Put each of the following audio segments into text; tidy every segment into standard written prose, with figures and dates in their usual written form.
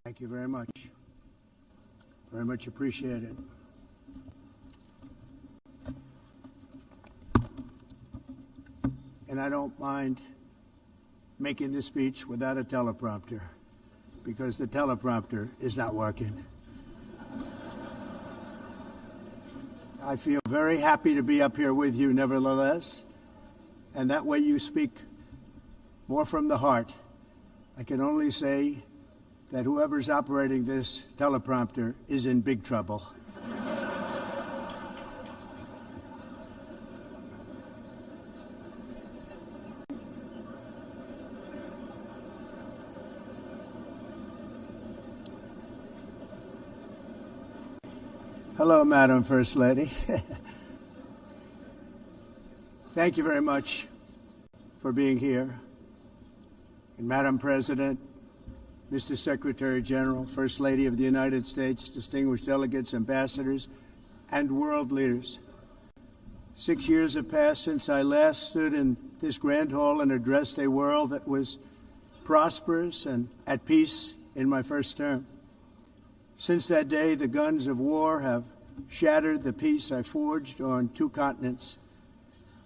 Thank you very much. Very much appreciated. And I don't mind making this speech without a teleprompter, because the teleprompter is not working. I feel very happy to be up here with you nevertheless, and that way you speak more from the heart. I can only say that whoever's operating this teleprompter is in big trouble. Hello, Madam First Lady. Thank you very much for being here. And Madam President, Mr. Secretary General, First Lady of the United States, distinguished delegates, ambassadors, and world leaders. 6 years have passed since I last stood in this grand hall and addressed a world that was prosperous and at peace in my first term. Since that day, the guns of war have shattered the peace I forged on 2 continents.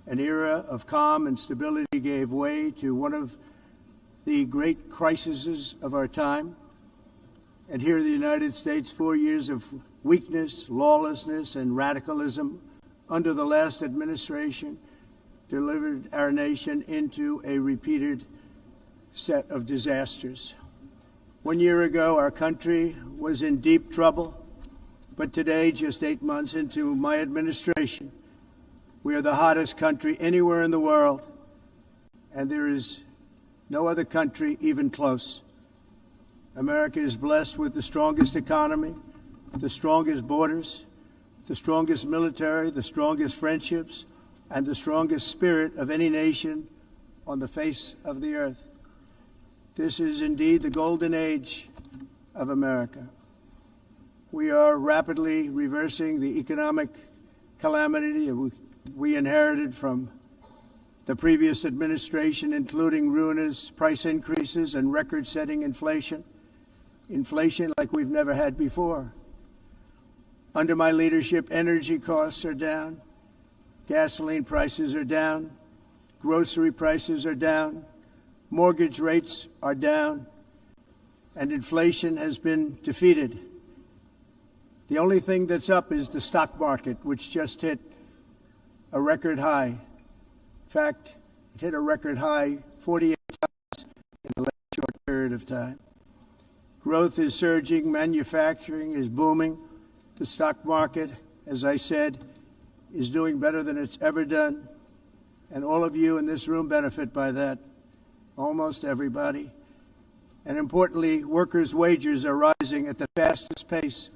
An era of calm and stability gave way to one of the great crises of our time. And here in the United States, 4 years of weakness, lawlessness, and radicalism under the last administration delivered our nation into a repeated set of disasters. 1 year ago, our country was in deep trouble, but today, just 8 months into my administration, we are the hottest country anywhere in the world, and there is no other country even close. America is blessed with the strongest economy, the strongest borders, the strongest military, the strongest friendships, and the strongest spirit of any nation on the face of the earth. This is indeed the golden age of America. We are rapidly reversing the economic calamity we inherited from the previous administration, including ruinous price increases and record-setting inflation like we've never had before. Under my leadership, energy costs are down, gasoline prices are down, grocery prices are down, mortgage rates are down, and inflation has been defeated. The only thing that's up is the stock market, which just hit a record high. In fact, it hit a record high 48 times in the last short period of time. Growth is surging, manufacturing is booming. The stock market, as I said, is doing better than it's ever done. And all of you in this room benefit by that, almost everybody. And importantly, workers' wages are rising at the fastest pace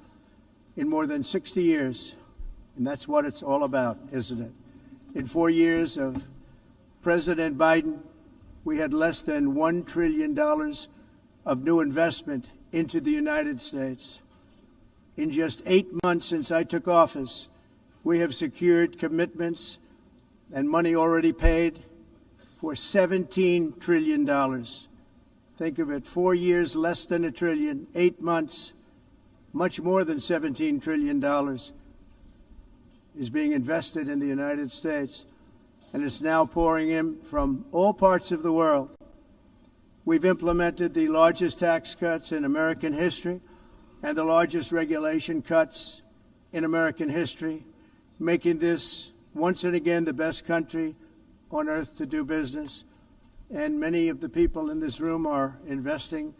in more than 60 years. And that's what it's all about, isn't it? In 4 years of President Biden, we had less than $1 trillion of new investment into the United States. In just 8 months since I took office, we have secured commitments and money already paid for $17 trillion. Think of it, 4 years, less than $1 trillion, 8 months, much more than $17 trillion is being invested in the United States, and it's now pouring in from all parts of the world. We've implemented the largest tax cuts in American history and the largest regulation cuts in American history, making this once and again the best country on earth to do business. And many of the people in this room are investing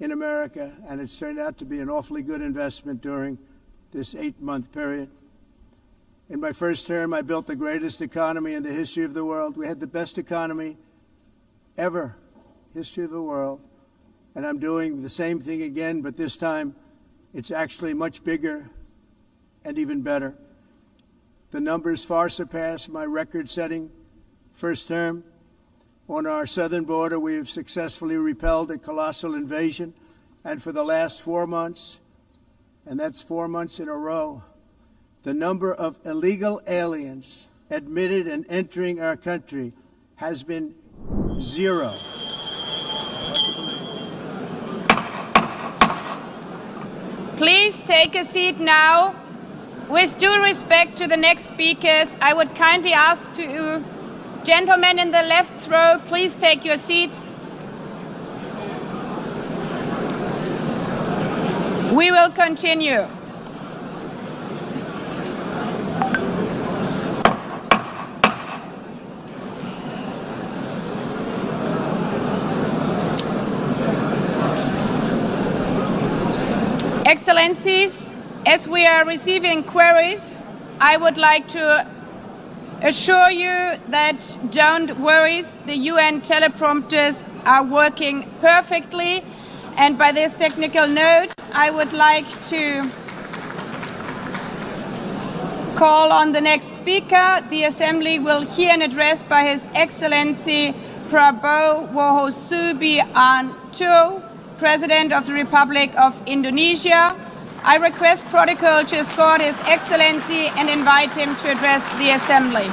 in America, and it's turned out to be an awfully good investment during this 8-month period. In my first term, I built the greatest economy in the history of the world. We had the best economy ever, history of the world. And I'm doing the same thing again, but this time it's actually much bigger and even better. The numbers far surpass my record-setting first term. On our southern border, we have successfully repelled a colossal invasion. And for the last 4 months, and that's 4 months in a row, the number of illegal aliens admitted and entering our country has been 0. Please take a seat now. With due respect to the next speakers, I would kindly ask you, gentlemen in the left row, please take your seats. We will continue. Excellencies, as we are receiving queries, I would like to assure you that don't worry, the UN teleprompters are working perfectly. And by this technical note, I would like to call on the next speaker. The Assembly will hear an address by His Excellency Prabowo Subianto, President of the Republic of Indonesia. I request protocol to escort His Excellency and invite him to address the Assembly.